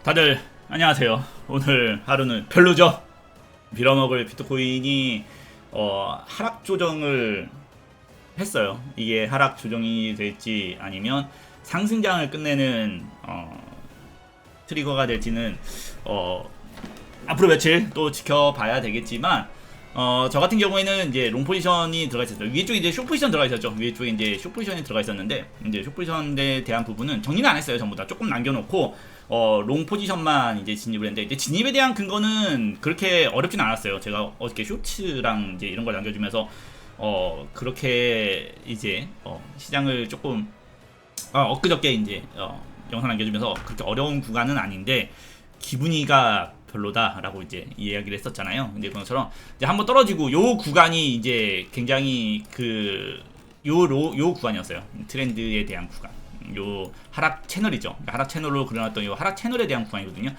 다들 안녕하세요. 오늘 하루는 별로죠? 빌어먹을 비트코인이 하락 조정을 했어요. 이게 하락 조정이 될지 아니면 상승장을 끝내는 트리거가 될지는 앞으로 며칠 또 지켜봐야 되겠지만 저 같은 경우에는 이제 롱 포지션이 들어가 있었어요. 위에 쪽에 이제 숏 포지션 들어가 있었죠. 위에 쪽에 이제 숏 포지션이 들어가 있었는데 이제 숏 포지션에 대한 부분은 정리는 안 했어요. 전부 다 조금 남겨놓고 롱 포지션만 이제 진입을 했는데 이제 진입에 대한 근거는 그렇게 어렵진 않았어요. 제가 어저께 쇼츠랑 이제 이런 걸 남겨주면서 그렇게 이제 시장을 조금 엊그저께 이제 영상 남겨주면서 그렇게 어려운 구간은 아닌데 기분이가 별로다라고 이제 이야기를 했었잖아요. 근데 그것처럼 이제 한번 떨어지고 요 구간이 이제 굉장히 요 구간이었어요. 트렌드에 대한 구간. 요 하락 채널이죠. 그러니까 하락 채널로 그려놨던 요 하락 채널에 대한 구간이거든요.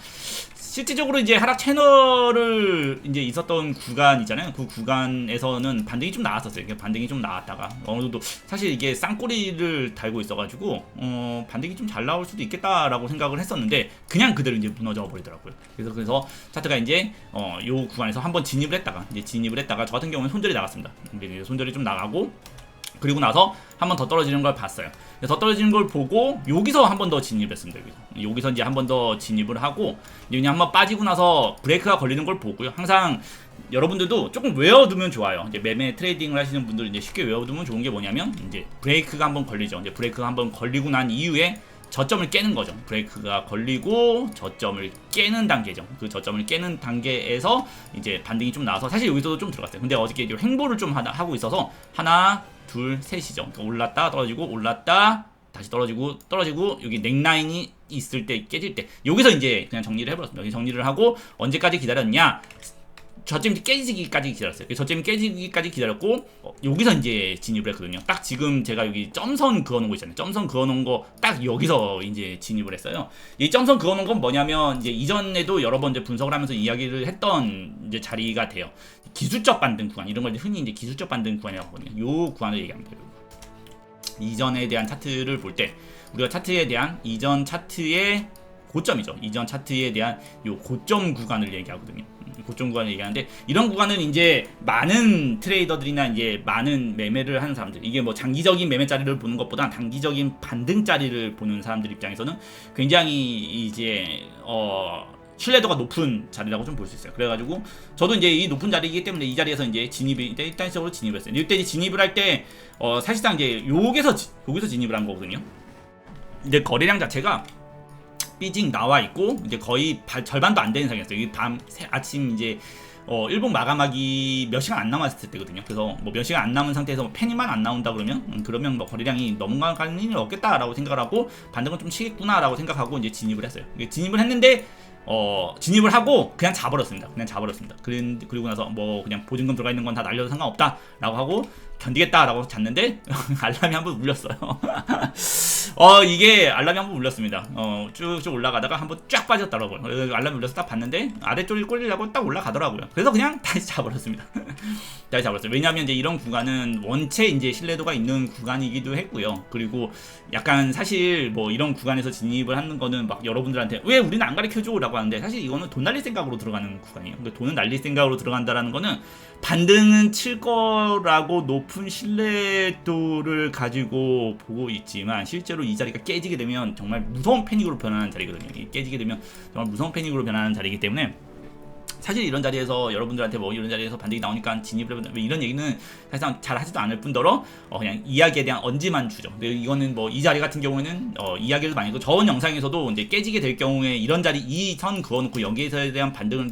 실질적으로 이제 하락 채널을 이제 있었던 구간이잖아요. 그 구간에서는 반등이 좀 나왔었어요. 반등이 좀 나왔다가 어느 정도 사실 이게 쌍꼬리를 달고 있어가지고 반등이 좀 잘 나올 수도 있겠다라고 생각을 했었는데 그냥 그대로 이제 무너져 버리더라고요. 그래서 차트가 이제 요 구간에서 한번 진입을 했다가 저 같은 경우는 손절이 나갔습니다. 손절이 좀 나가고 그리고 나서 한 번 더 떨어지는 걸 봤어요. 더 떨어지는 걸 보고 여기서 한 번 더 진입을 했습니다. 여기서 이제 한 번 더 진입을 하고 그냥 한 번 빠지고 나서 브레이크가 걸리는 걸 보고요. 항상 여러분들도 조금 외워두면 좋아요. 이제 매매 트레이딩을 하시는 분들 이제 쉽게 외워두면 좋은 게 뭐냐면 이제 브레이크가 한 번 걸리죠. 이제 브레이크가 한 번 걸리고 난 이후에 저점을 깨는 거죠. 브레이크가 걸리고 저점을 깨는 단계죠. 그 저점을 깨는 단계에서 이제 반등이 좀 나와서 사실 여기서도 좀 들어갔어요. 근데 어저께 이제 횡보를 좀 하고 있어서 하나, 둘, 셋이죠. 그러니까 올랐다 떨어지고 올랐다 다시 떨어지고 여기 넥라인이 있을 때 깨질 때 여기서 이제 그냥 정리를 해버렸습니다. 여기 정리를 하고 언제까지 기다렸냐? 저점이 깨지기까지 기다렸어요. 저점이 깨지기까지 기다렸고 여기서 이제 진입을 했거든요. 딱 지금 제가 여기 점선 그어놓은 거 있잖아요. 점선 그어놓은 거 딱 여기서 이제 진입을 했어요. 이 점선 그어놓은 건 뭐냐면 이제 이전에도 여러 번 이제 분석을 하면서 이야기를 했던 이제 자리가 돼요. 기술적 반등 구간 이런 걸 흔히 이제 기술적 반등 구간이라고 하거든요. 요 구간을 얘기합니다. 이전에 대한 차트를 볼 때 우리가 차트에 대한 이전 차트의 고점이죠. 이전 차트에 대한 요 고점 구간을 얘기하거든요. 고점 구간을 얘기하는데 이런 구간은 이제 많은 트레이더들이나 이제 많은 매매를 하는 사람들 이게 뭐 장기적인 매매 자리를 보는 것보다 단기적인 반등 자리를 보는 사람들 입장에서는 굉장히 이제 신뢰도가 높은 자리라고 좀 볼 수 있어요. 그래가지고 저도 이제 이 높은 자리이기 때문에 이 자리에서 이제 일단적으로 진입을 했어요. 이때 진입을 할 때 사실상 이제 여기서 진입을 한 거거든요. 이제 거래량 자체가 삐직 나와 있고 이제 거의 절반도 안 되는 상황이었어요. 이게 아침 이제 일본 마감하기 몇 시간 안 남았을 때거든요. 그래서 뭐 몇 시간 안 남은 상태에서 팬이만 안 나온다 그러면 뭐 거래량이 넘어가는 일이 없겠다라고 생각을 하고 반등은 좀 치겠구나라고 생각하고 이제 진입을 했어요. 진입을 했는데 진입을 하고 그냥 자버렸습니다. 그리고 나서 뭐 그냥 보증금 들어가 있는 건 다 날려도 상관없다라고 하고 견디겠다라고 잤는데 알람이 한번 울렸어요. 이게 알람이 한번 울렸습니다. 쭉 올라가다가 한번 쫙 빠졌더라고요. 그래서 알람이 울려서 딱 봤는데 아래쪽을 꼴리려고 딱 올라가더라고요. 그래서 그냥 다시 자버렸습니다. 다시 자버렸어요. 왜냐하면 이제 이런 구간은 원체 이제 신뢰도가 있는 구간이기도 했고요. 그리고 약간 사실 뭐 이런 구간에서 진입을 하는 거는 막 여러분들한테 왜 우리는 안 가르쳐줘라고 하는데 사실 이거는 돈 날릴 생각으로 들어가는 구간이에요. 그러니까 돈은 날릴 생각으로 들어간다라는 거는 반등은 칠 거라고 높은 신뢰도를 가지고 보고 있지만 실제로 이 자리가 깨지게 되면 정말 무서운 패닉으로 변하는 자리거든요. 깨지게 되면 정말 무서운 패닉으로 변하는 자리이기 때문에 사실 이런 자리에서 여러분들한테 뭐 이런 자리에서 반등이 나오니까 진입을 해본다 이런 얘기는 사실상 잘 하지도 않을 뿐더러 그냥 이야기에 대한 언지만 주죠. 근데 이거는 뭐 이 자리 같은 경우에는 이야기를 많이 하고 저번 영상에서도 이제 깨지게 될 경우에 이런 자리 이 선 그어놓고 여기에서에 대한 반등을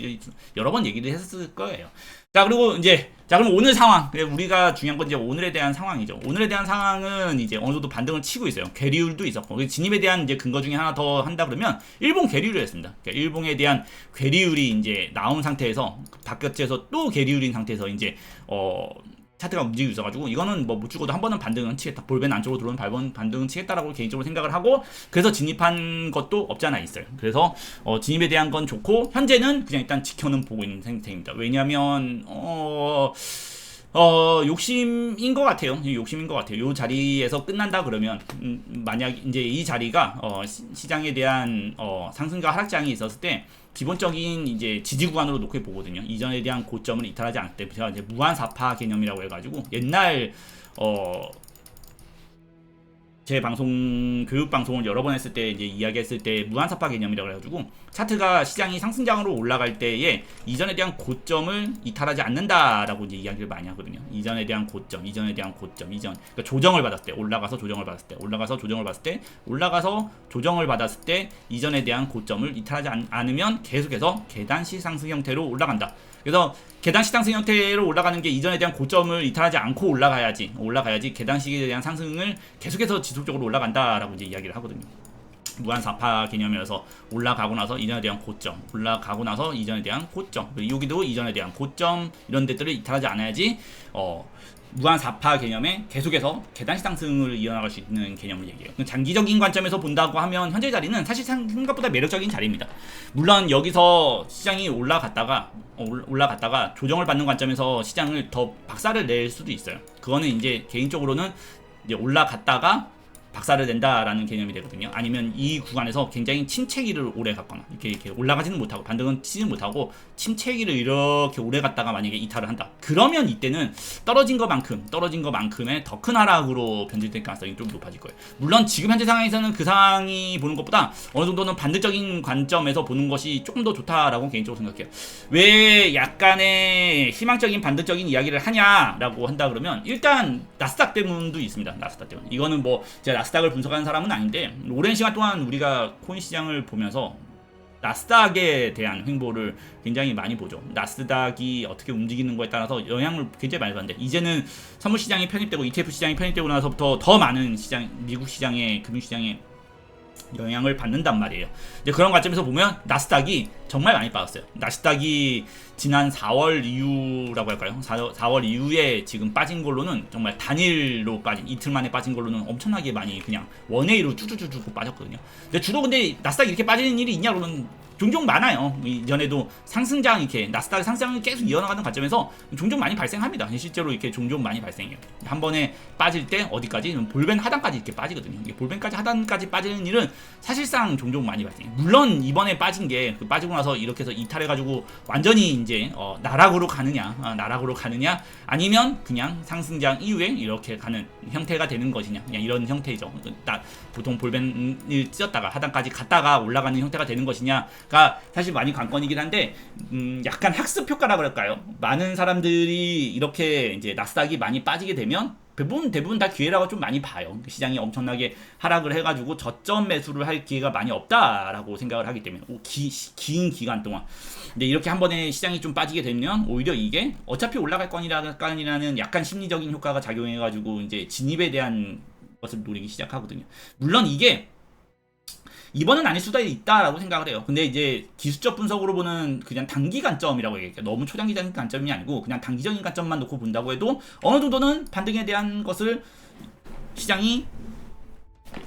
여러 번 얘기를 했을 거예요. 자 그리고 이제 그럼 오늘 상황 우리가 중요한 건 이제 오늘에 대한 상황이죠. 오늘에 대한 상황은 이제 어느 정도 반등을 치고 있어요. 괴리율도 있었고 진입에 대한 이제 근거 중에 하나 더 한다 그러면 일본 괴리율을 했습니다. 그러니까 일본에 대한 괴리율이 이제 나온 상태에서 바깥에서 또 괴리율인 상태에서 이제 차트가 움직이고 있어가지고 이거는 뭐 못 죽어도 한 번은 반등은 치겠다. 볼벤 안쪽으로 들어오면 반등은 치겠다라고 개인적으로 생각을 하고 그래서 진입한 것도 없지 않아 있어요. 그래서 진입에 대한 건 좋고 현재는 그냥 일단 지켜는 보고 있는 상태입니다. 왜냐하면 욕심인 것 같아요. 욕심인 것 같아요. 요 자리에서 끝난다 그러면, 만약 이제 이 자리가, 시장에 대한, 상승과 하락장이 있었을 때, 기본적인 이제 지지 구간으로 놓고 보거든요. 이전에 대한 고점을 이탈하지 않을 때, 제가 이제 무한사파 개념이라고 해가지고, 옛날, 제 방송 교육 방송을 여러 번 했을 때 이제 이야기했을 때 무한사파 개념이라고 해가지고 차트가 시장이 상승장으로 올라갈 때에 이전에 대한 고점을 이탈하지 않는다라고 이제 이야기를 많이 하거든요. 이전에 대한 고점, 이전 그러니까 조정을 받았을 때 올라가서 조정을 받았을 때 올라가서 조정을 받았을 때 올라가서 조정을 받았을 때 이전에 대한 고점을 이탈하지 않으면 계속해서 계단식 상승 형태로 올라간다. 그래서 계단식 상승 형태로 올라가는 게 이전에 대한 고점을 이탈하지 않고 올라가야지 계단식에 대한 상승을 계속해서 지속적으로 올라간다라고 이제 이야기를 하거든요. 무한사파 개념이라서 올라가고 나서 이전에 대한 고점, 올라가고 나서 이전에 대한 고점, 그리고 여기도 이전에 대한 고점 이런 데들을 이탈하지 않아야지 무한사파 개념에 계속해서 계단식 상승을 이어나갈 수 있는 개념을 얘기해요. 장기적인 관점에서 본다고 하면 현재 자리는 사실 생각보다 매력적인 자리입니다. 물론 여기서 시장이 올라갔다가 조정을 받는 관점에서 시장을 더 박살을 낼 수도 있어요. 그거는 이제 개인적으로는 이제 올라갔다가 박살을 낸다라는 개념이 되거든요. 아니면 이 구간에서 굉장히 침체기를 오래 갔거나 이렇게 올라가지는 못하고 반등은 치지는 못하고 침체기를 이렇게 오래 갔다가 만약에 이탈을 한다. 그러면 이때는 떨어진 것만큼의 더 큰 하락으로 변질될 가능성이 좀 높아질 거예요. 물론 지금 현재 상황에서는 그 상황이 보는 것보다 어느 정도는 반대적인 관점에서 보는 것이 조금 더 좋다라고 개인적으로 생각해요. 왜 약간의 희망적인 반대적인 이야기를 하냐라고 한다 그러면 일단 나스닥 때문도 있습니다. 나스닥 때문. 이거는 뭐 제가 나스닥을 분석하는 사람은 아닌데 오랜 시간 동안 우리가 코인 시장을 보면서 나스닥에 대한 횡보를 굉장히 많이 보죠. 나스닥이 어떻게 움직이는 거에 따라서 영향을 굉장히 많이 받는데 이제는 선물 시장이 편입되고 ETF 시장이 편입되고 나서부터 더 많은 시장, 미국 시장의 금융 시장에 영향을 받는단 말이에요. 이제 그런 관점에서 보면 나스닥이 정말 많이 빠졌어요. 나스닥이 지난 4월 이후라고 할까요? 4월 이후에 지금 빠진 걸로는 정말 단일로 빠진 이틀 만에 빠진 걸로는 엄청나게 많이 그냥 원웨이로 쭈쭈쭈쭈 빠졌거든요. 근데 나스닥이 이렇게 빠지는 일이 있냐 그러면 종종 많아요. 이전에도 상승장 이렇게 나스닥 상승을 계속 이어나가는 관점에서 종종 많이 발생합니다. 실제로 이렇게 종종 많이 발생해요. 한 번에 빠질 때 어디까지? 볼벤 하단까지 이렇게 빠지거든요. 볼벤까지 하단까지 빠지는 일은 사실상 종종 많이 발생해요. 물론 이번에 빠진 게 빠지고 나서 이렇게 해서 이탈해가지고 완전히 이제 나락으로 가느냐 아니면 그냥 상승장 이후에 이렇게 가는 형태가 되는 것이냐 그냥 이런 형태죠. 보통 볼벤을 찢었다가 하단까지 갔다가 올라가는 형태가 되는 것이냐가 사실 많이 관건이긴 한데 약간 학습 효과라 그럴까요? 많은 사람들이 이렇게 이제 나스닥이 많이 빠지게 되면 대부분 다 기회라고 좀 많이 봐요. 시장이 엄청나게 하락을 해가지고 저점 매수를 할 기회가 많이 없다라고 생각을 하기 때문에 긴 기간 동안. 근데 이렇게 한 번에 시장이 좀 빠지게 되면 오히려 이게 어차피 올라갈 거니라는 약간 심리적인 효과가 작용해가지고 이제 진입에 대한 것을 노리기 시작하거든요. 물론 이게 이번은 아닐 수도 있다라고 생각을 해요. 근데 이제 기술적 분석으로 보는 그냥 단기 관점이라고 얘기해요. 너무 초장기적인 관점이 아니고 그냥 단기적인 관점만 놓고 본다고 해도 어느 정도는 반등에 대한 것을 시장이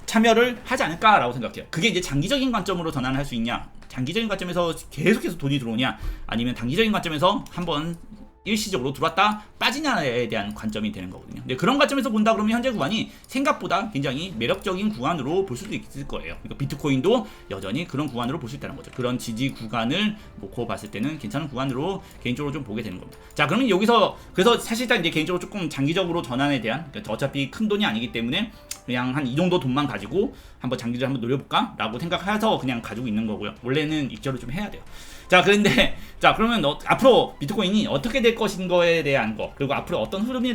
참여를 하지 않을까라고 생각해요. 그게 이제 장기적인 관점으로 전환할 수 있냐, 장기적인 관점에서 계속해서 돈이 들어오냐, 아니면 단기적인 관점에서 한번 일시적으로 들어왔다 빠지냐에 대한 관점이 되는 거거든요. 근데 그런 관점에서 본다 그러면 현재 구간이 생각보다 굉장히 매력적인 구간으로 볼 수도 있을 거예요. 그러니까 비트코인도 여전히 그런 구간으로 볼 수 있다는 거죠. 그런 지지 구간을 놓고 봤을 때는 괜찮은 구간으로 개인적으로 좀 보게 되는 겁니다. 자, 그러면 여기서 그래서 사실상 이제 개인적으로 조금 장기적으로 전환에 대한, 그러니까 어차피 큰 돈이 아니기 때문에 그냥 한 이 정도 돈만 가지고 한번 장기적으로 한번 노려볼까? 라고 생각해서 그냥 가지고 있는 거고요. 원래는 입절을 좀 해야 돼요. 자, 그런데 그러면 앞으로 비트코인이 어떻게 될 것인거에 대한 거, 그리고 앞으로 어떤 흐름에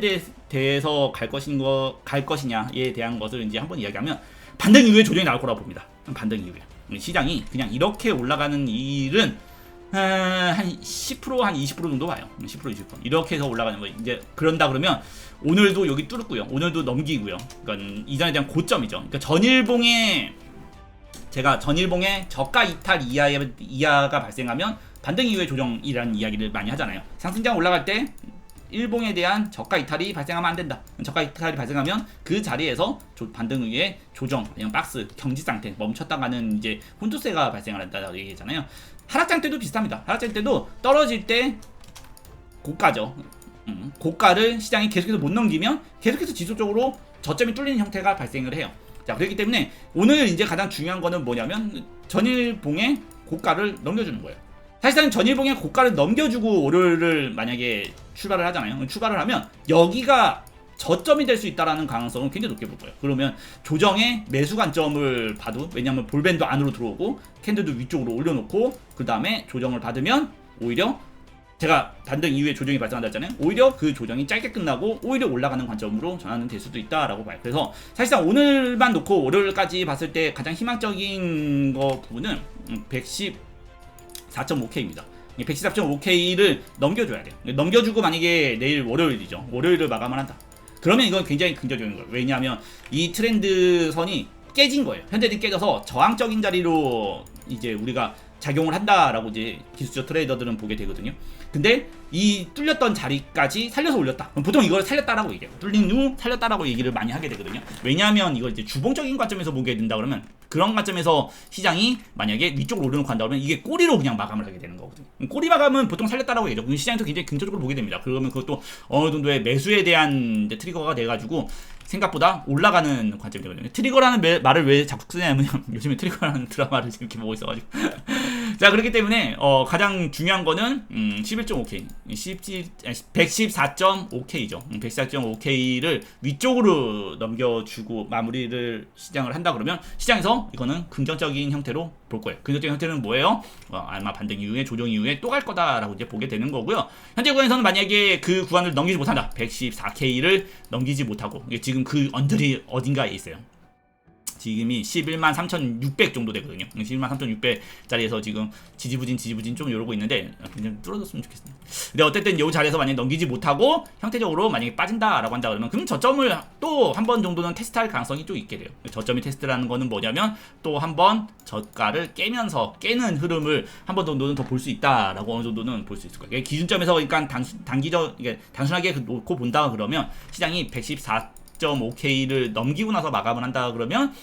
대해서 갈 것이냐에 대한 것을 이제 한번 이야기하면 반등 이후에 조정이 나올 거라고 봅니다. 반등 이후에 시장이 그냥 이렇게 올라가는 일은 한 10%, 한 20% 정도 봐요. 10%, 20% 이렇게 해서 올라가는 거. 이제 그런다 그러면 오늘도 여기 뚫었고요. 오늘도 넘기고요. 그러니까 이전에 대한 고점이죠. 그러니까 전일봉의 저가 이탈 이하가 발생하면 반등 이후에 조정이라는 이야기를 많이 하잖아요. 상승장 올라갈 때 일봉에 대한 저가 이탈이 발생하면 안 된다. 저가 이탈이 발생하면 그 자리에서 반등 이후에 조정, 아니면 박스, 경직 상태 멈췄다가는 이제 혼조세가 발생한다고 얘기했잖아요. 하락장 때도 비슷합니다. 하락장 때도 떨어질 때 고가죠. 고가를 시장이 계속해서 못 넘기면 계속해서 지속적으로 저점이 뚫리는 형태가 발생을 해요. 자, 그렇기 때문에 오늘 이제 가장 중요한 거는 뭐냐면 전일봉의 고가를 넘겨주는 거예요. 사실상 전일봉의 고가를 넘겨주고 월요일을 만약에 출발을 하잖아요. 출발을 하면 여기가 저점이 될 수 있다라는 가능성은 굉장히 높게 볼 거예요. 그러면 조정의 매수 관점을 봐도, 왜냐하면 볼밴드 안으로 들어오고 캔들도 위쪽으로 올려놓고 그 다음에 조정을 받으면 오히려 제가 반등 이후에 조정이 발생한다 했잖아요. 오히려 그 조정이 짧게 끝나고 오히려 올라가는 관점으로 전환은 될 수도 있다라고 봐요. 그래서 사실상 오늘만 놓고 월요일까지 봤을 때 가장 희망적인 거 부분은 114.5K입니다. 114.5K를 넘겨줘야 돼요. 넘겨주고 만약에 내일 월요일이죠. 월요일을 마감을 한다. 그러면 이건 굉장히 긍정적인 거예요. 왜냐하면 이 트렌드 선이 깨진 거예요. 현재는 깨져서 저항적인 자리로 이제 우리가 작용을 한다라고 이제 기술적 트레이더들은 보게 되거든요. 근데 이 뚫렸던 자리까지 살려서 올렸다. 그럼 보통 이걸 살렸다라고 얘기해요. 뚫린 후 살렸다라고 얘기를 많이 하게 되거든요. 왜냐하면 이걸 이제 주봉적인 관점에서 보게 된다 그러면 그런 관점에서 시장이 만약에 위쪽으로 오르는 간다 그러면 이게 꼬리로 그냥 마감을 하게 되는 거거든요. 꼬리 마감은 보통 살렸다라고 얘기죠. 시장에서 굉장히 긍정적으로 보게 됩니다. 그러면 그것도 어느 정도의 매수에 대한 트리거가 돼가지고 생각보다 올라가는 관점이 되거든요. 트리거라는 말을 왜 자꾸 쓰냐면 요즘에 트리거라는 드라마를 이렇게 보고 있어가지고 자, 그렇기 때문에 가장 중요한 거는 11.5K 114.5K죠 114.5K를 위쪽으로 넘겨주고 마무리를 시장을 한다 그러면 시장에서 이거는 긍정적인 형태로 볼 거예요. 긍정적인 형태는 뭐예요? 아마 반등 이후에 조정 이후에 또 갈 거다라고 이제 보게 되는 거고요. 현재 구간에서는 만약에 그 구간을 넘기지 못한다, 114K를 넘기지 못하고, 이게 지금 그 언들이 어딘가에 있어요. 지금이 113,600 정도 되거든요. 113,600짜리에서 지금 지지부진 좀 이러고 있는데 그냥 뚫어졌으면 좋겠습니다. 근데 어쨌든 이 자리에서 만약에 넘기지 못하고 형태적으로 만약에 빠진다라고 한다 그러면 그럼 저점을 또 한 번 정도는 테스트할 가능성이 좀 있게 돼요. 저점이 테스트라는 거는 뭐냐면 또 한 번 저가를 깨면서 깨는 흐름을 한 번 정도는 더 볼 수 있다라고 어느 정도는 볼 수 있을 거예요. 기준점에서 그러니까 단순하게 놓고 본다 그러면 시장이 114.5K를 넘기고 나서 마감을 한다 그러면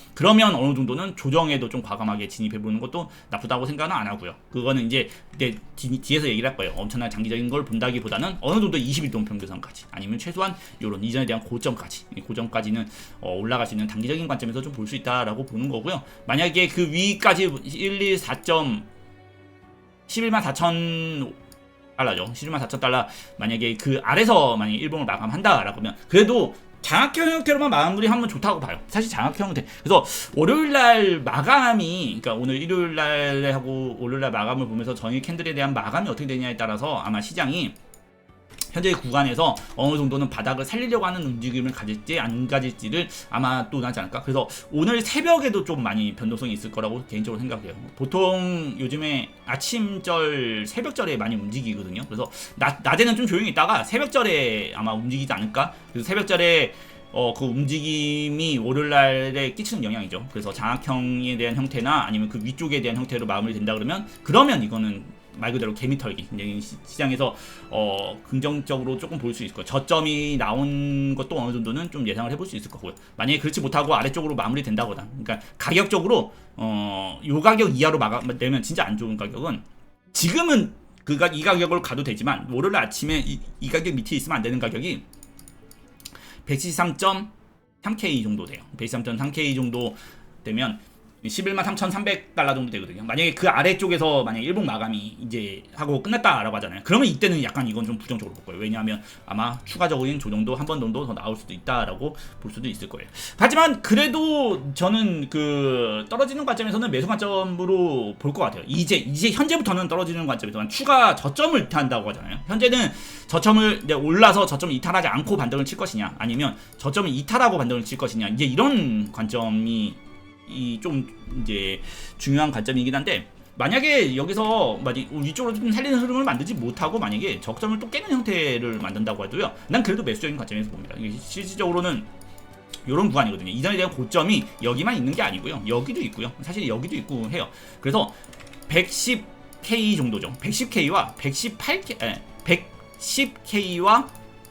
어느 정도는 조정에도 좀 과감하게 진입해보는 것도 나쁘다고 생각은 안 하고요. 그거는 이제 뒤에서 얘기를 할 거예요. 엄청나게 장기적인 걸 본다기보다는 어느 정도 21동 평균선까지 아니면 최소한 이런 이전에 대한 고점까지는 올라갈 수 있는 단기적인 관점에서 좀 볼 수 있다라고 보는 거고요. 만약에 그 위까지 114,000 달러죠. 114,000달러 만약에 그 아래서 만약에 일봉을 마감한다라고 하면 그래도 장악형 형태로만 마무리하면 좋다고 봐요. 사실 장악형 형태. 그래서 월요일날 마감이, 그러니까 오늘 일요일날 하고 월요일날 마감을 보면서 전일 캔들에 대한 마감이 어떻게 되냐에 따라서 아마 시장이 현재 구간에서 어느 정도는 바닥을 살리려고 하는 움직임을 가질지 안 가질지를 아마 또 나지 않을까. 그래서 오늘 새벽에도 좀 많이 변동성이 있을 거라고 개인적으로 생각해요. 보통 요즘에 아침절 새벽절에 많이 움직이거든요. 그래서 낮에는 좀 조용히 있다가 새벽절에 아마 움직이지 않을까. 그래서 새벽절에 그 움직임이 월요일날에 끼치는 영향이죠. 그래서 장악형에 대한 형태나 아니면 그 위쪽에 대한 형태로 마무리된다 그러면 이거는 말 그대로 개미털기, 굉장히 시장에서 긍정적으로 조금 볼 수 있을 거예요. 저점이 나온 것도 어느 정도는 좀 예상을 해볼 수 있을 거고요. 만약에 그렇지 못하고 아래쪽으로 마무리된다거나, 그러니까 가격적으로 요 가격 이하로 내면 진짜 안 좋은 가격은 지금은 이 가격으로 가도 되지만 월요일 아침에 이 가격 밑에 있으면 안 되는 가격이 113.3K 정도 돼요. 113.3K 정도 되면 113,300달러 정도 되거든요. 만약에 그 아래쪽에서 만약에 일봉 마감이 이제 하고 끝났다라고 하잖아요. 그러면 이때는 약간 이건 좀 부정적으로 볼 거예요. 왜냐하면 아마 추가적인 조정도 한 번 정도 더 나올 수도 있다라고 볼 수도 있을 거예요. 하지만 그래도 저는 그 떨어지는 관점에서는 매수 관점으로 볼 것 같아요. 이제 현재부터는 떨어지는 관점에서만 추가 저점을 이탈한다고 하잖아요. 현재는 저점을 이제 올라서 저점을 이탈하지 않고 반등을 칠 것이냐, 아니면 저점을 이탈하고 반등을 칠 것이냐, 이제 이런 관점이 좀 이제 중요한 관점이긴 한데, 만약에 여기서 위쪽으로 좀 살리는 흐름을 만들지 못하고 만약에 적점을 또 깨는 형태를 만든다고 해도요, 난 그래도 매수적인 관점에서 봅니다. 실질적으로는 이런 구간이거든요. 이전에 대한 고점이 여기만 있는 게 아니고요, 여기도 있고요, 사실 여기도 있고 해요. 그래서 110K 정도죠. 110K와 118K, 110K와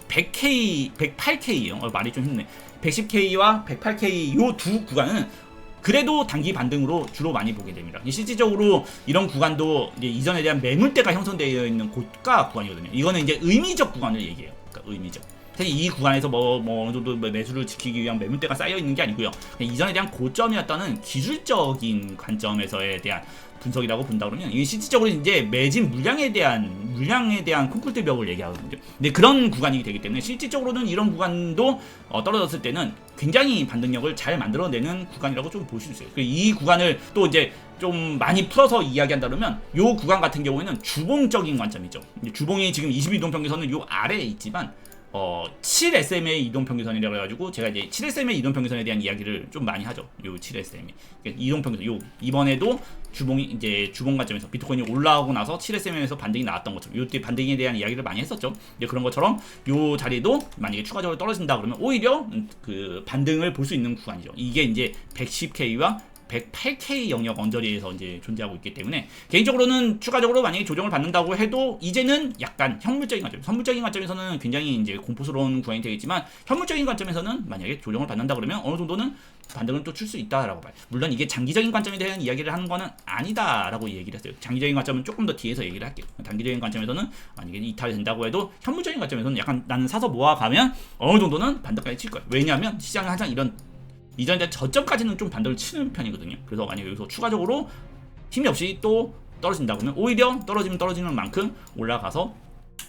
100K, 108K예요. 말이 좀 힘드네. 110K와 108K 요 두 구간은 그래도 단기 반등으로 주로 많이 보게 됩니다. 실질적으로 이런 구간도 이제 이전에 대한 매물대가 형성되어 있는 고가 구간이거든요. 이거는 이제 의미적 구간을 얘기해요. 그러니까 의미죠. 사실 이 구간에서 어느 정도 매수를 지키기 위한 매물대가 쌓여 있는 게 아니고요. 이전에 대한 고점이었다는 기술적인 관점에서에 대한 분석이라고 본다 그러면 이게 실질적으로 이제 매진 물량에 대한 콘크리트 벽을 얘기하거든요. 근데 그런 구간이 되기 때문에 실질적으로는 이런 구간도 떨어졌을 때는 굉장히 반등력을 잘 만들어내는 구간이라고 좀 볼 수 있어요. 이 구간을 또 이제 좀 많이 풀어서 이야기한다 그러면 이 구간 같은 경우에는 주봉적인 관점이죠. 주봉이 지금 22동평균선은 요 아래에 있지만 7SM의 이동평균선이라고 해가지고 제가 이제 7SM의 이동평균선에 대한 이야기를 좀 많이 하죠. 요 7SM이 이동평균선, 요 이번에도 주봉이 이제 주봉 관점에서 비트코인이 올라오고 나서 7SM에서 반등이 나왔던 것처럼 요때 반등에 대한 이야기를 많이 했었죠. 이제 그런 것처럼 요 자리도 만약에 추가적으로 떨어진다 그러면 오히려 그 반등을 볼 수 있는 구간이죠. 이게 이제 110K와 108K 영역 언저리에서 이제 존재하고 있기 때문에 개인적으로는 추가적으로 만약에 조정을 받는다고 해도 이제는 약간 현물적인 관점, 선물적인 관점에서는 굉장히 이제 공포스러운 구간이 되겠지만 현물적인 관점에서는 만약에 조정을 받는다 그러면 어느 정도는 반등을 또 칠 수 있다라고 봐요. 물론 이게 장기적인 관점에 대한 이야기를 하는 거는 아니다라고 얘기를 했어요. 장기적인 관점은 조금 더 뒤에서 얘기를 할게요. 단기적인 관점에서는 만약에 이탈이 된다고 해도 현물적인 관점에서는 약간 나는 사서 모아가면 어느 정도는 반등까지 칠 거예요. 왜냐하면 시장은 항상 이런 이전에 저점까지는 좀 반등을 치는 편이거든요. 그래서 만약에 여기서 추가적으로 힘이 없이 또 떨어진다 그러면 오히려 떨어지는 만큼 올라가서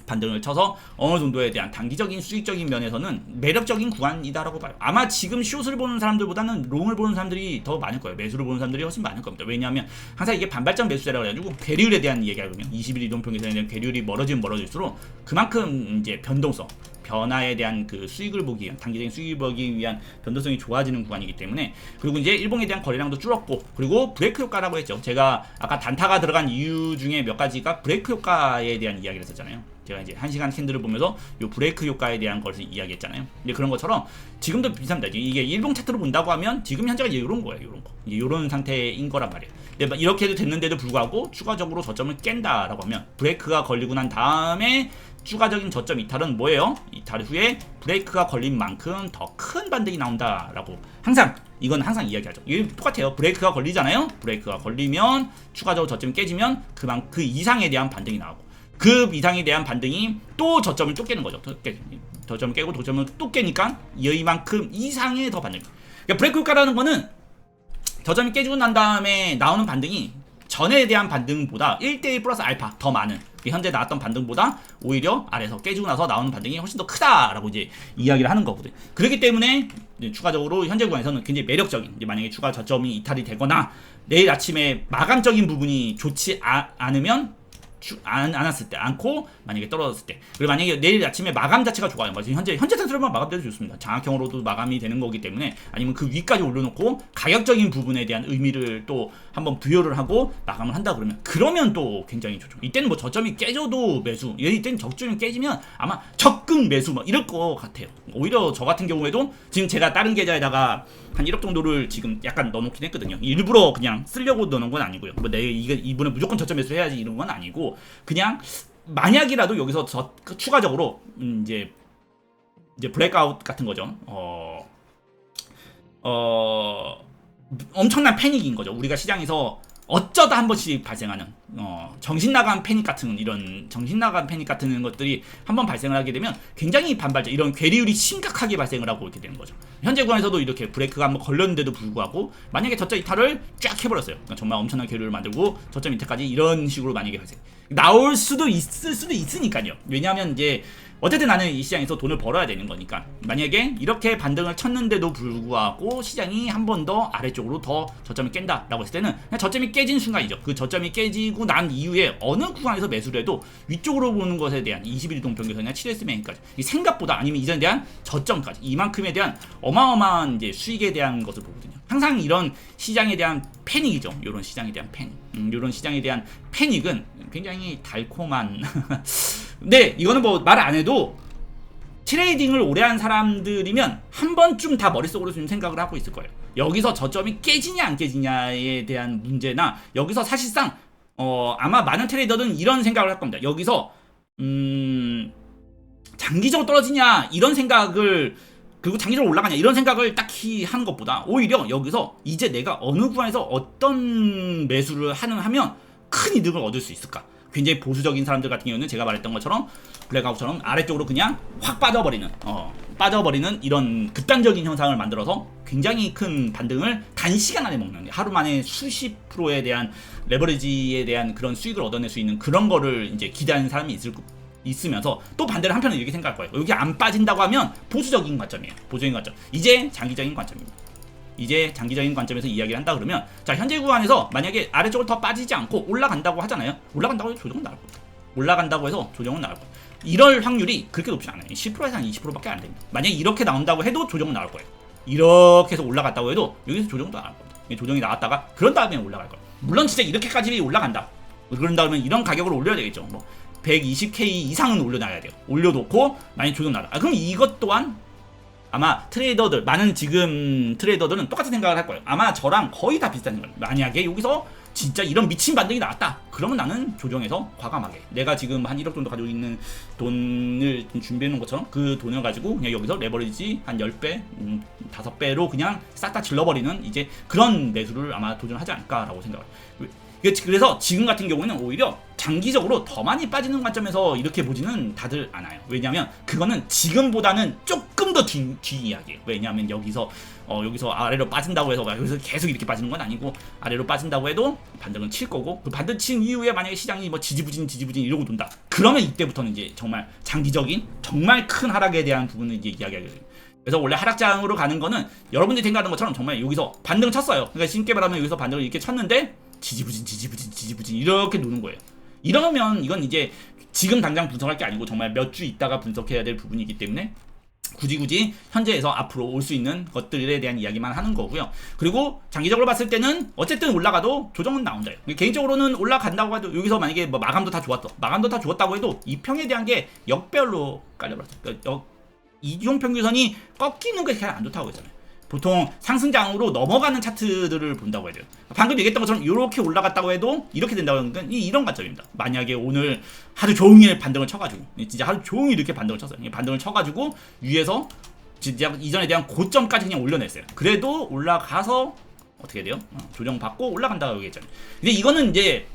반등을 쳐서 어느 정도에 대한 단기적인 수익적인 면에서는 매력적인 구간이다라고 봐요. 아마 지금 숏을 보는 사람들보다는 롱을 보는 사람들이 더 많을 거예요. 매수를 보는 사람들이 훨씬 많을 겁니다. 왜냐하면 항상 이게 반발적 매수세라고 해가지고 괴리율에 대한 이야기하거든요. 20일 이동평균선에 대한 괴리율이 멀어지면 멀어질수록 그만큼 이제 변동성 변화에 대한 그 수익을 보기 위한 단기적인 수익을 보기 위한 변동성이 좋아지는 구간이기 때문에 그리고 이제 일봉에 대한 거래량도 줄었고 그리고 브레이크 효과라고 했죠. 제가 아까 단타가 들어간 이유 중에 몇 가지가 브레이크 효과에 대한 이야기를 했었잖아요. 제가 이제 1시간 캔들을 보면서 요 브레이크 효과에 대한 것을 이야기했잖아요. 근데 그런 것처럼 지금도 비슷합니다. 이게 일봉 차트로 본다고 하면 지금 현재가 이런 거예요. 이런 거. 이런 상태인 거란 말이에요. 근데 이렇게 해도 됐는데도 불구하고 추가적으로 저점을 깬다라고 하면 브레이크가 걸리고 난 다음에 추가적인 저점 이탈은 뭐예요? 이탈 후에 브레이크가 걸린 만큼 더 큰 반등이 나온다라고 항상 이건 항상 이야기하죠. 이게 똑같아요. 브레이크가 걸리잖아요. 브레이크가 걸리면 추가적으로 저점이 깨지면 그 이상에 대한 반등이 나오고 그 이상에 대한 반등이 또 저점을 또 깨는 거죠. 저점을 깨고 저점을 또 깨니까 이만큼 이상의 더 반등. 그러니까 브레이크 효과라는 거는 저점이 깨지고 난 다음에 나오는 반등이 전에 대한 반등보다 1대1 플러스 알파 더 많은 현재 나왔던 반등보다 오히려 아래에서 깨지고 나서 나오는 반등이 훨씬 더 크다라고 이제 이야기를 하는 거거든요. 그렇기 때문에 추가적으로 현재 구간에서는 굉장히 매력적인 이제 만약에 추가 저점이 이탈이 되거나 내일 아침에 마감적인 부분이 좋지 않으면 않았을 때, 않고 만약에 떨어졌을 때, 그리고 만약에 내일 아침에 마감 자체가 좋아요. 지금 현재 상태로만 마감돼도 좋습니다. 장악형으로도 마감이 되는 거기 때문에 아니면 그 위까지 올려놓고 가격적인 부분에 대한 의미를 또 한번 부여를 하고 마감을 한다 그러면 또 굉장히 좋죠. 이때는 뭐 저점이 깨져도 매수, 이때는 저점이 깨지면 아마 적극 매수 뭐 이럴 것 같아요. 오히려 저 같은 경우에도 지금 제가 다른 계좌에다가 한 1억 정도를 지금 약간 넣어놓긴 했거든요. 일부러 그냥 쓰려고 넣어놓은 건 아니고요. 뭐 내가 이번에 무조건 저점 매수 해야지 이런 건 아니고 그냥 만약이라도 여기서 추가적으로 이제 브레이크아웃 같은 거죠. 엄청난 패닉인 거죠. 우리가 시장에서 어쩌다 한 번씩 발생하는 정신 나간 패닉 같은 이런 정신 나간 패닉 같은 것들이 한번 발생을 하게 되면 굉장히 반발적 이런 괴리율이 심각하게 발생을 하고 있게 되는 거죠. 현재 구간에서도 이렇게 브레이크가 한번 걸렸는데도 불구하고 만약에 저점 이탈을 쫙 해버렸어요. 그러니까 정말 엄청난 괴리율을 만들고 저점 이탈까지 이런 식으로 만약에 발생 나올 수도 있을 수도 있으니까요. 왜냐하면 이제 어쨌든 나는 이 시장에서 돈을 벌어야 되는 거니까 만약에 이렇게 반등을 쳤는데도 불구하고 시장이 한 번 더 아래쪽으로 더 저점을 깬다라고 했을 때는 그냥 저점이 깨진 순간이죠. 그 저점이 깨지고 난 이후에 어느 구간에서 매수를 해도 위쪽으로 보는 것에 대한 21일 동평균선이나 7SMA까지 생각보다 아니면 이전에 대한 저점까지 이만큼에 대한 어마어마한 이제 수익에 대한 것을 보거든요. 항상 이런 시장에 대한 패닉이죠. 이런 시장에 대한 패닉. 이런 시장에 대한 패닉은 굉장히 달콤한 근데 이거는 뭐 말 안 해도 트레이딩을 오래 한 사람들이면 한 번쯤 다 머릿속으로 좀 생각을 하고 있을 거예요. 여기서 저점이 깨지냐 안 깨지냐에 대한 문제나 여기서 사실상 아마 많은 트레이더들은 이런 생각을 할 겁니다. 여기서 장기적으로 떨어지냐 이런 생각을 그리고 장기적으로 올라가냐 이런 생각을 딱히 하는 것보다 오히려 여기서 이제 내가 어느 구간에서 어떤 매수를 하면 큰 이득을 얻을 수 있을까 굉장히 보수적인 사람들 같은 경우는 제가 말했던 것처럼 블랙아웃처럼 아래쪽으로 그냥 확 빠져버리는 이런 극단적인 현상을 만들어서 굉장히 큰 반등을 단시간 안에 먹는, 하루 만에 수십 프로에 대한 레버리지에 대한 그런 수익을 얻어낼 수 있는 그런 거를 이제 기대하는 사람이 있으면서 또 반대로 한편은 이렇게 생각할 거예요. 여기 안 빠진다고 하면 보수적인 관점이에요. 보수적인 관점. 이제 장기적인 관점입니다. 이제 장기적인 관점에서 이야기를 한다 그러면, 자, 현재 구간에서 만약에 아래쪽으로 더 빠지지 않고 올라간다고 하잖아요. 올라간다고 해서 조정은 나올 거예요. 올라간다고 해서 조정은 나올 거예요. 이럴 확률이 그렇게 높지 않아요. 10%에서 한 20%밖에 안 됩니다. 만약에 이렇게 나온다고 해도 조정은 나올 거예요. 이렇게 해서 올라갔다고 해도 여기서 조정도 나올 겁니다. 조정이 나왔다가 그런 다음에 올라갈 거예요. 물론 진짜 이렇게까지 올라간다, 그런다 그러면 이런 가격으로 올려야 되겠죠. 뭐 120K 이상은 올려놔야 돼요. 올려놓고 만약에 조정 나다, 그럼 이것 또한 아마 트레이더들, 많은 지금 트레이더들은 똑같은 생각을 할 거예요. 아마 저랑 거의 다 비슷한 생각. 만약에 여기서 진짜 이런 미친 반등이 나왔다, 그러면 나는 조정해서 과감하게, 내가 지금 한 1억 정도 가지고 있는 돈을 준비해 놓은 것처럼 그 돈을 가지고 그냥 여기서 레버리지 한 10배, 5배로 그냥 싹 다 질러버리는 이제 그런 매수를 아마 도전하지 않을까라고 생각을 해요. 그래서 지금 같은 경우는 오히려 장기적으로 더 많이 빠지는 관점에서 이렇게 보지는 다들 않아요. 왜냐하면 그거는 지금보다는 조금 더 뒤 이야기예요. 왜냐하면 여기서 아래로 빠진다고 해서 여기서 계속 이렇게 빠지는 건 아니고, 아래로 빠진다고 해도 반등은 칠 거고, 그 반등 친 이후에 만약에 시장이 뭐 지지부진 이러고 돈다, 그러면 이때부터는 이제 정말 장기적인 정말 큰 하락에 대한 부분을 이제 이야기하게 돼요. 그래서 원래 하락장으로 가는 거는 여러분들이 생각하는 것처럼 정말 여기서 반등 쳤어요. 그러니까 쉽게 말하면 여기서 반등을 이렇게 쳤는데 지지부진 이렇게 노는 거예요. 이러면 이건 이제 지금 당장 분석할 게 아니고 정말 몇 주 있다가 분석해야 될 부분이기 때문에 굳이 현재에서 앞으로 올 수 있는 것들에 대한 이야기만 하는 거고요. 그리고 장기적으로 봤을 때는 어쨌든 올라가도 조정은 나온다. 개인적으로는 올라간다고 해도 여기서 만약에 뭐 마감도 다 좋았다고 해도 이 평에 대한 게 역별로 깔려버렸어요. 그러니까 이용평균선이 꺾이는 게 잘 안 좋다고 했잖아요. 보통 상승장으로 넘어가는 차트들을 본다고 해야 돼요. 방금 얘기했던 것처럼 이렇게 올라갔다고 해도 이렇게 된다고 하는 건 이런 관점입니다. 만약에 오늘 하루 종일 반등을 쳐가지고, 진짜 하루 종일 이렇게 반등을 쳤어요. 반등을 쳐가지고 위에서 진짜 이전에 대한 고점까지 그냥 올려냈어요. 그래도 올라가서 어떻게 돼요? 조정받고 올라간다고 얘기했잖아요. 근데 이거는 이제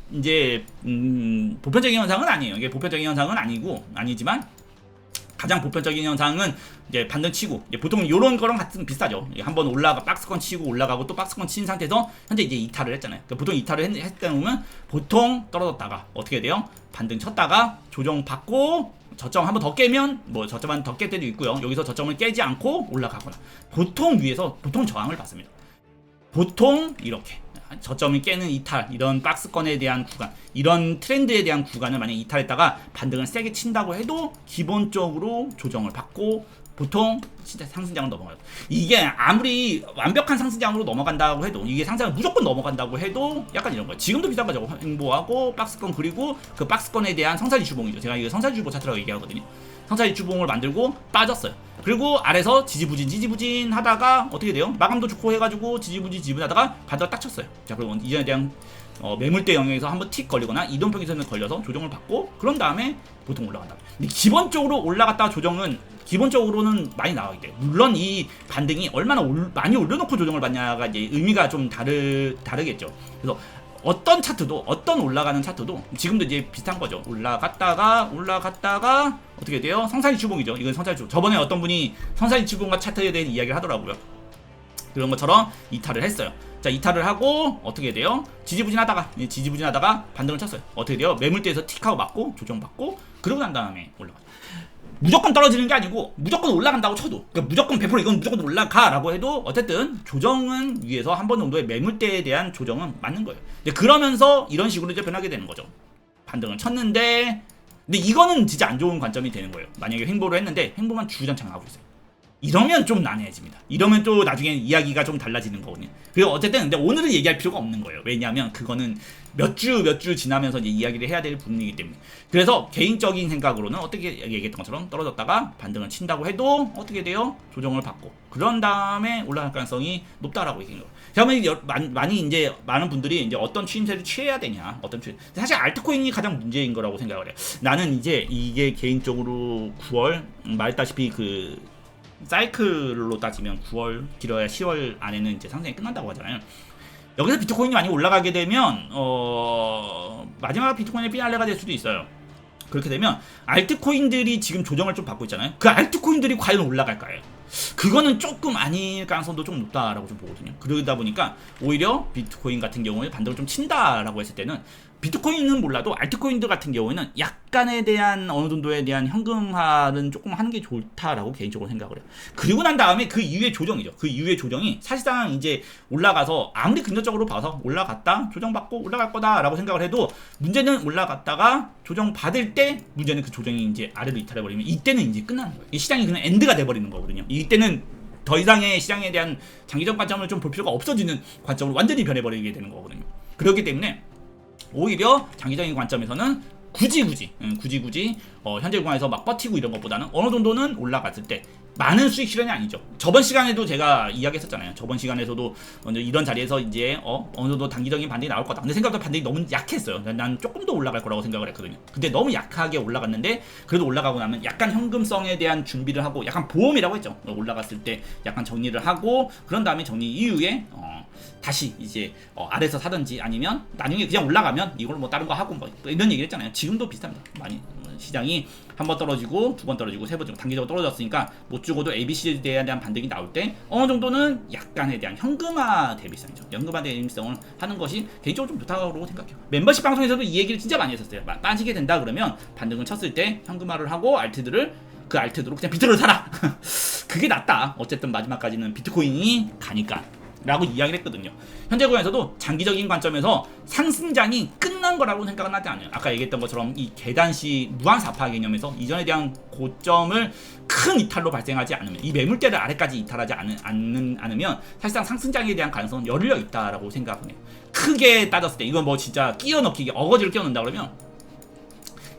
보편적인 현상은 아니에요. 이게 보편적인 현상은 아니지만 가장 보편적인 현상은 이제 반등 치고, 이제 보통 이런 거랑 같은 비슷하죠. 한번 박스권 치고 올라가고 또 박스권 친 상태에서 현재 이제 이탈을 했잖아요. 그러니까 보통 이탈을 했다 보면 보통 떨어졌다가 어떻게 돼요? 반등 쳤다가 조정 받고 저점 한번 더 깨면 뭐 저점 한 더 깰 때도 있고요. 여기서 저점을 깨지 않고 올라가거나, 보통 위에서 보통 저항을 받습니다. 보통 이렇게 저점이 깨는 이탈, 이런 박스권에 대한 구간, 이런 트렌드에 대한 구간을 만약 이탈했다가 반등을 세게 친다고 해도 기본적으로 조정을 받고 보통 진짜 상승장으로 넘어가요. 이게 아무리 완벽한 상승장으로 넘어간다고 해도, 이게 상승을 무조건 넘어간다고 해도 약간 이런 거예요. 지금도 비슷한 거죠. 횡보하고 박스권, 그리고 그 박스권에 대한 성사지 주봉이죠. 제가 이거 성사지 주봉 차트라고 얘기하거든요. 성사지 주봉을 만들고 빠졌어요. 그리고 아래서 지지부진 하다가 어떻게 돼요? 마감도 좋고 해가지고 지지부진 하다가 반대로 딱 쳤어요. 자, 그럼 이전에 대한 매물대 영역에서 한번 틱 걸리거나 이동평균선에 걸려서 조정을 받고, 그런 다음에 보통 올라간다. 근데 기본적으로 올라갔다가 조정은 기본적으로는 많이 나가게 돼요. 물론 이 반등이 얼마나 많이 올려놓고 조정을 받냐가 이제 의미가 좀 다르겠죠. 그래서 어떤 차트도, 어떤 올라가는 차트도 지금도 이제 비슷한 거죠. 올라갔다가 어떻게 돼요? 성사지 주봉이죠. 이건 성사지 주봉. 저번에 어떤 분이 성사지 주봉과 차트에 대한 이야기를 하더라고요. 그런 것처럼 이탈을 했어요. 자, 이탈을 하고 어떻게 돼요? 지지부진하다가 반등을 쳤어요. 어떻게 돼요? 매물대에서 틱하고 맞고 조정받고, 그러고 난 다음에 올라가요. 무조건 떨어지는 게 아니고 무조건 올라간다고 쳐도, 그러니까 무조건 100% 이건 무조건 올라가라고 해도 어쨌든 조정은 위에서 한 번 정도의 매물대에 대한 조정은 맞는 거예요. 근데 그러면서 이런 식으로 이제 변하게 되는 거죠. 반등을 쳤는데, 근데 이거는 진짜 안 좋은 관점이 되는 거예요. 만약에 횡보를 했는데 행보만 주구장창 하고 있어요. 이러면 좀 난해해집니다. 이러면 또 나중에 이야기가 좀 달라지는 거거든요. 그리고 어쨌든 근데 오늘은 얘기할 필요가 없는 거예요. 왜냐하면 그거는 몇 주 지나면서 이제 이야기를 해야 될 부분이기 때문에. 그래서 개인적인 생각으로는 어떻게 얘기했던 것처럼 떨어졌다가 반등을 친다고 해도 어떻게 돼요? 조정을 받고 그런 다음에 올라갈 가능성이 높다라고 얘기해요. 그러면 많이 이제 많은 분들이 이제 어떤 추임새를 취해야 되냐, 사실 알트코인이 가장 문제인 거라고 생각을 해요. 나는 이제 이게 개인적으로 9월 말했다시피 그 사이클로 따지면 9월 길어야 10월 안에는 이제 상승이 끝난다고 하잖아요. 여기서 비트코인이 많이 올라가게 되면 마지막 비트코인의 피날레가 될 수도 있어요. 그렇게 되면 알트코인들이 지금 조정을 좀 받고 있잖아요. 그 알트코인들이 과연 올라갈까요? 그거는 조금 아닐 가능성도 좀 높다라고 좀 보거든요. 그러다 보니까 오히려 비트코인 같은 경우에 반등을 좀 친다라고 했을 때는 비트코인은 몰라도 알트코인들 같은 경우에는 약간에 대한 어느 정도에 대한 현금화는 조금 하는 게 좋다라고 개인적으로 생각을 해요. 그리고 난 다음에 그 이후의 조정이죠. 그 이후의 조정이 사실상 이제 올라가서 아무리 긍정적으로 봐서 올라갔다 조정받고 올라갈 거다라고 생각을 해도 문제는 올라갔다가 조정받을 때 문제는 그 조정이 이제 아래로 이탈해버리면 이때는 이제 끝나는 거예요. 이 시장이 그냥 엔드가 돼버리는 거거든요. 이때는 더 이상의 시장에 대한 장기적 관점을 좀 볼 필요가 없어지는 관점으로 완전히 변해버리게 되는 거거든요. 그렇기 때문에 오히려 장기적인 관점에서는 굳이 현재 구간에서 막 버티고 이런 것보다는 어느 정도는 올라갔을 때 많은 수익 실현이 아니죠. 저번 시간에도 제가 이야기했었잖아요. 저번 시간에서도 이런 자리에서 이제 어느 정도 단기적인 반등이 나올 거다. 근데 생각보다 반등이 너무 약했어요. 난 조금 더 올라갈 거라고 생각을 했거든요. 근데 너무 약하게 올라갔는데 그래도 올라가고 나면 약간 현금성에 대한 준비를 하고 약간 보험이라고 했죠. 올라갔을 때 약간 정리를 하고 그런 다음에 정리 이후에 다시 이제 아래서 사든지 아니면 나중에 그냥 올라가면 이걸 뭐 다른 거 하고 뭐 이런 얘기를 했잖아요. 지금도 비슷합니다. 많이 시장이 한 번 떨어지고 두 번 떨어지고 세 번 단기적으로 떨어졌으니까 못 죽어도 ABC에 대한 반등이 나올 때 어느 정도는 약간에 대한 현금화 대비성이죠. 현금화 대비성을 하는 것이 개인적으로 좀 좋다고 생각해요. 멤버십 방송에서도 이 얘기를 진짜 많이 했었어요. 빠지게 된다 그러면 반등을 쳤을 때 현금화를 하고 그 알트대로 그냥 비트를 사라. 그게 낫다. 어쨌든 마지막까지는 비트코인이 가니까. 라고 이야기를 했거든요. 현재 구간에서도 장기적인 관점에서 상승장이 끝난 거라고 생각은 하지 않아요. 아까 얘기했던 것처럼 이 계단시 무한사파 개념에서 이전에 대한 고점을 큰 이탈로 발생하지 않으면 이 매물대를 아래까지 이탈하지 않으면 사실상 상승장에 대한 가능성은 열려 있다라고 생각을 해요. 크게 따졌을 때 이건 뭐 진짜 끼워넣기 어거지를 끼워넣는다 그러면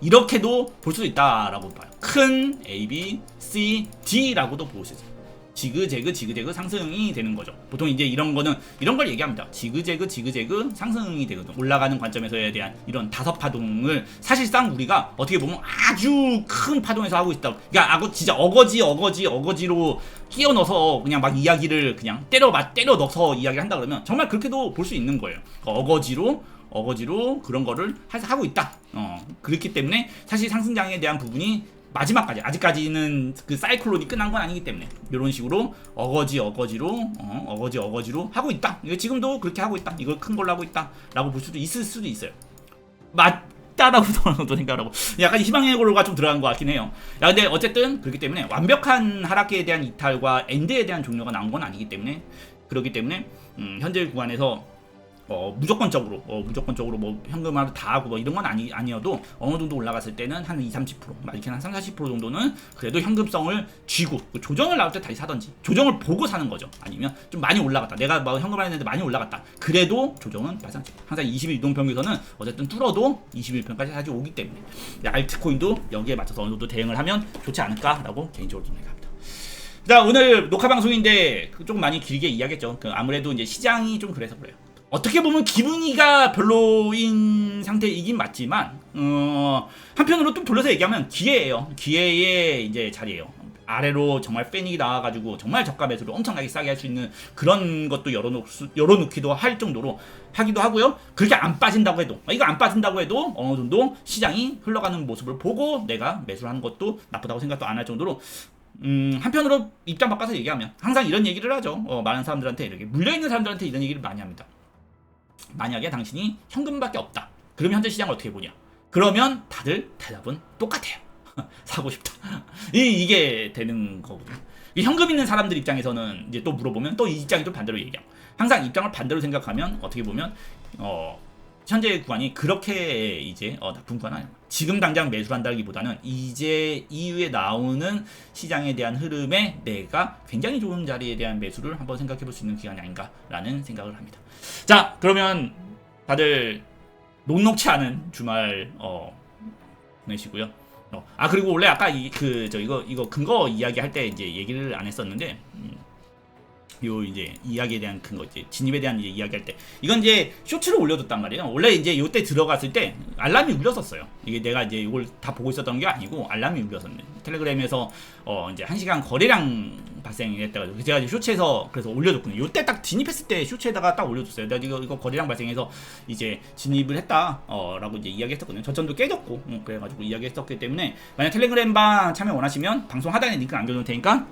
이렇게도 볼 수도 있다라고 봐요. 큰 A, B, C, D라고도 볼 수 있어요. 지그재그 상승이 되는 거죠. 보통 이제 이런 걸 얘기합니다. 지그재그 상승이 되거든. 올라가는 관점에서에 대한 이런 다섯 파동을 사실상 우리가 어떻게 보면 아주 큰 파동에서 하고 있다. 그러니까 진짜 어거지로 끼워 넣어서 그냥 막 이야기를 그냥 때려 넣어서 이야기를 한다 그러면 정말 그렇게도 볼 수 있는 거예요. 어거지로 그런 거를 하고 있다. 그렇기 때문에 사실 상승장에 대한 부분이 마지막까지 아직까지는 그 사이클론이 끝난 건 아니기 때문에 이런 식으로 어거지로 하고 있다. 이거 지금도 그렇게 하고 있다. 이걸 큰 걸로 하고 있다라고 볼 수도 있어요. 맞다라고도 생각하고 약간 희망의 고로가 좀 들어간 것 같긴 해요. 근데 어쨌든 그렇기 때문에 완벽한 하락에 대한 이탈과 엔드에 대한 종료가 나온 건 아니기 때문에 그렇기 때문에 현재 구간에서 무조건적으로 뭐 현금화를 다 하고 뭐 이런 건 아니어도 어느 정도 올라갔을 때는 한 20-30%, 많게는 한 30-40% 정도는 그래도 현금성을 쥐고 조정을 나올 때 다시 사든지 조정을 보고 사는 거죠. 아니면 좀 많이 올라갔다. 내가 뭐 현금화 했는데 많이 올라갔다. 그래도 조정은 마찬가지. 항상 21이동평균선은 어쨌든 뚫어도 21편까지 다시 오기 때문에 알트코인도 여기에 맞춰서 어느 정도 대응을 하면 좋지 않을까라고 개인적으로 생각합니다. 자, 오늘 녹화 방송인데 조금 많이 길게 이야기했죠. 아무래도 이제 시장이 좀 그래서 그래요. 어떻게 보면 기분이가 별로인 상태이긴 맞지만 한편으로 또 돌려서 얘기하면 기회예요. 기회의 이제 자리예요. 아래로 정말 패닉이 나와가지고 정말 저가 매수를 엄청나게 싸게 할 수 있는 그런 것도 열어놓기도 할 정도로 하기도 하고요. 그렇게 안 빠진다고 해도 이거 안 빠진다고 해도 어느 정도 시장이 흘러가는 모습을 보고 내가 매수를 하는 것도 나쁘다고 생각도 안 할 정도로 한편으로 입장 바꿔서 얘기하면 항상 이런 얘기를 하죠. 많은 사람들한테 이렇게 물려있는 사람들한테 이런 얘기를 많이 합니다. 만약에 당신이 현금밖에 없다. 그러면 현재 시장을 어떻게 보냐? 그러면 다들 대답은 똑같아요. 사고 싶다. 이게 되는 거거든요. 현금 있는 사람들 입장에서는 이제 또 물어보면 또 이 입장이 또 반대로 얘기하고 항상 입장을 반대로 생각하면 어떻게 보면 현재 구간이 그렇게 이제 나쁜 건 아니에요. 지금 당장 매수를 한다기보다는 이제 이후에 나오는 시장에 대한 흐름에 내가 굉장히 좋은 자리에 대한 매수를 한번 생각해 볼 수 있는 기간이 아닌가라는 생각을 합니다. 자, 그러면 다들 녹록치 않은 주말 보내시고요. 그리고 원래 아까 이거 근거 이야기할 때 이제 얘기를 안 했었는데 요 이제 이야기에 대한 근거 이제 진입에 대한 이제 이야기할 때 이건 이제 쇼츠를 올려뒀단 말이에요. 원래 이제 요때 들어갔을 때 알람이 울렸었어요. 이게 내가 이제 이걸 다 보고 있었던 게 아니고 알람이 울렸었네. 텔레그램에서 이제 1시간 거래량 발생이 했다가지고 제가 이제 쇼츠에서 그래서 올려줬거든요. 요때 딱 진입했을 때 쇼츠에다가 딱 올려줬어요. 내가 이거 거래량 발생해서 이제 진입을 했다 라고 이제 이야기했었거든요. 저점도 깨졌고 그래가지고 이야기했었기 때문에 만약 텔레그램방 참여 원하시면 방송 하단에 링크 남겨놓을 테니까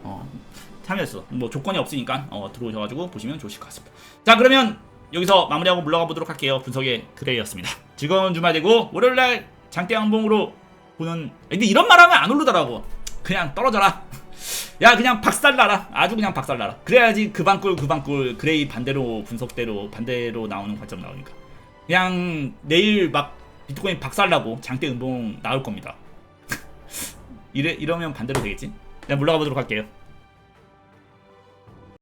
참여했어. 뭐 조건이 없으니까 들어오셔가지고 보시면 좋으실 것 같습니다. 자, 그러면 여기서 마무리하고 물러가 보도록 할게요. 분석의 그레이였습니다. 즐거운 주말 되고 월요일날 장대 양봉으로 보는. 근데 이런 말하면 안 오르더라고. 그냥 떨어져라. 야, 그냥 박살나라. 아주 그냥 박살나라. 그래야지 그 방꿀 그레이 반대로 분석대로 반대로 나오는 관점 나오니까. 그냥 내일 막 비트코인 박살나고 장대 음봉 나올 겁니다. 이러면 반대로 되겠지. 그냥 물러가 보도록 할게요.